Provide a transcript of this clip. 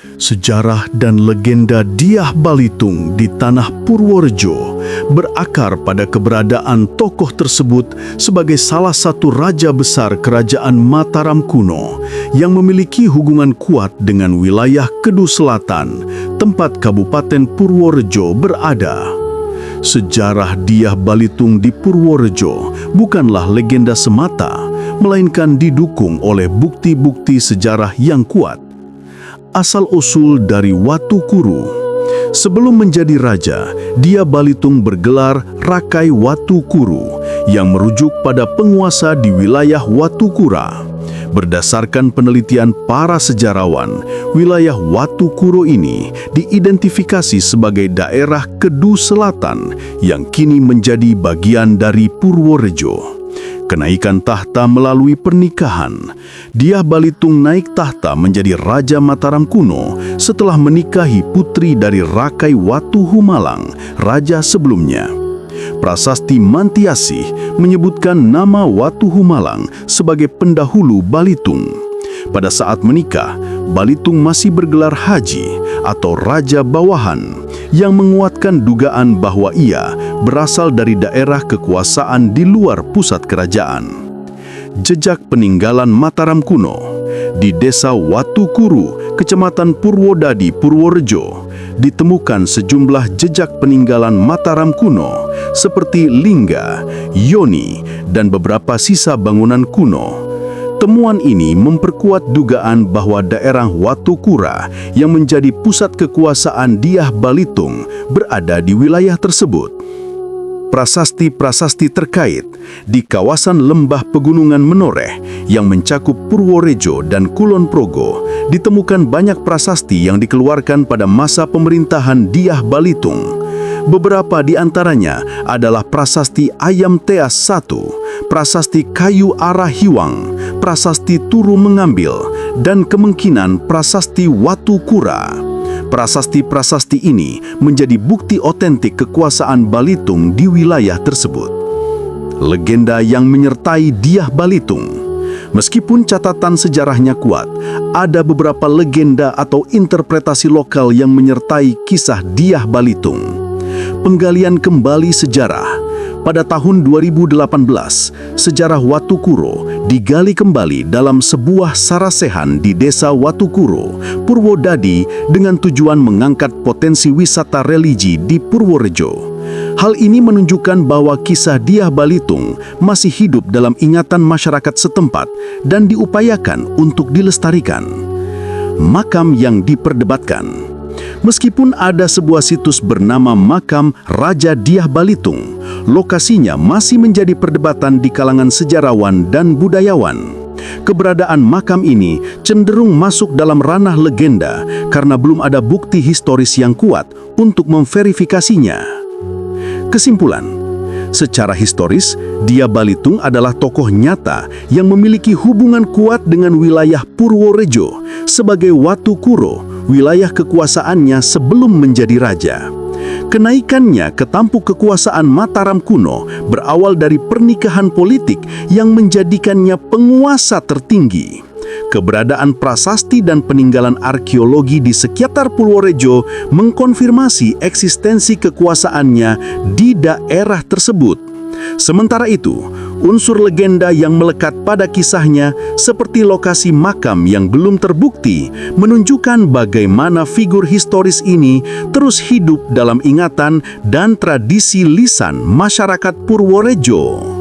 Sejarah dan legenda Dyah Balitung di tanah Purworejo berakar pada keberadaan tokoh tersebut sebagai salah satu raja besar kerajaan Mataram kuno yang memiliki hubungan kuat dengan wilayah Kedu Selatan, tempat Kabupaten Purworejo berada. Sejarah Dyah Balitung di Purworejo bukanlah legenda semata, melainkan didukung oleh bukti-bukti sejarah yang kuat. Asal-usul dari Watu Kuru. Sebelum menjadi raja, Dyah Balitung bergelar Rakai Watu Kuru yang merujuk pada penguasa di wilayah Watu Kura. Berdasarkan penelitian para sejarawan, wilayah Watu Kuru ini diidentifikasi sebagai daerah Kedu Selatan yang kini menjadi bagian dari Purworejo. Kenaikan tahta melalui pernikahan. Dyah Balitung naik tahta menjadi Raja Mataram kuno setelah menikahi putri dari Rakai Watu Humalang, raja sebelumnya. Prasasti Mantiasih menyebutkan nama Watu Humalang sebagai pendahulu Balitung. Pada saat menikah, Balitung masih bergelar haji atau raja bawahan, yang menguatkan dugaan bahwa ia berasal dari daerah kekuasaan di luar pusat kerajaan. Jejak peninggalan Mataram kuno. Di desa Watu Kuru, Kecamatan Purwodadi, Purworejo, ditemukan sejumlah jejak peninggalan Mataram kuno seperti lingga, yoni, dan beberapa sisa bangunan kuno. Temuan ini memperkuat dugaan bahwa daerah Watu Kura yang menjadi pusat kekuasaan Dyah Balitung berada di wilayah tersebut. Prasasti-prasasti terkait. Di kawasan lembah pegunungan Menoreh yang mencakup Purworejo dan Kulon Progo, ditemukan banyak prasasti yang dikeluarkan pada masa pemerintahan Dyah Balitung. Beberapa di antaranya adalah prasasti Ayam Teas I, prasasti Kayu Arah Hiwang, prasasti Turu Mengambil, dan kemungkinan prasasti Watu Kura. Prasasti-prasasti ini menjadi bukti otentik kekuasaan Balitung di wilayah tersebut. Legenda yang menyertai Dyah Balitung. Meskipun catatan sejarahnya kuat, ada beberapa legenda atau interpretasi lokal yang menyertai kisah Dyah Balitung. Penggalian kembali sejarah. Pada tahun 2018, sejarah Watu Kuro digali kembali dalam sebuah sarasehan di desa Watu Kuro, Purwodadi, dengan tujuan mengangkat potensi wisata religi di Purworejo. Hal ini menunjukkan bahwa kisah Dyah Balitung masih hidup dalam ingatan masyarakat setempat dan diupayakan untuk dilestarikan. Makam yang diperdebatkan. Meskipun ada sebuah situs bernama Makam Raja Dyah Balitung, lokasinya masih menjadi perdebatan di kalangan sejarawan dan budayawan. Keberadaan makam ini cenderung masuk dalam ranah legenda karena belum ada bukti historis yang kuat untuk memverifikasinya. Kesimpulan, secara historis, Dyah Balitung adalah tokoh nyata yang memiliki hubungan kuat dengan wilayah Purworejo sebagai Watu Kuro, wilayah kekuasaannya sebelum menjadi raja. Kenaikannya ke tampuk kekuasaan Mataram kuno berawal dari pernikahan politik yang menjadikannya penguasa tertinggi. Keberadaan prasasti dan peninggalan arkeologi di sekitar Purworejo mengkonfirmasi eksistensi kekuasaannya di daerah tersebut. Sementara itu, unsur legenda yang melekat pada kisahnya seperti lokasi makam yang belum terbukti menunjukkan bagaimana figur historis ini terus hidup dalam ingatan dan tradisi lisan masyarakat Purworejo.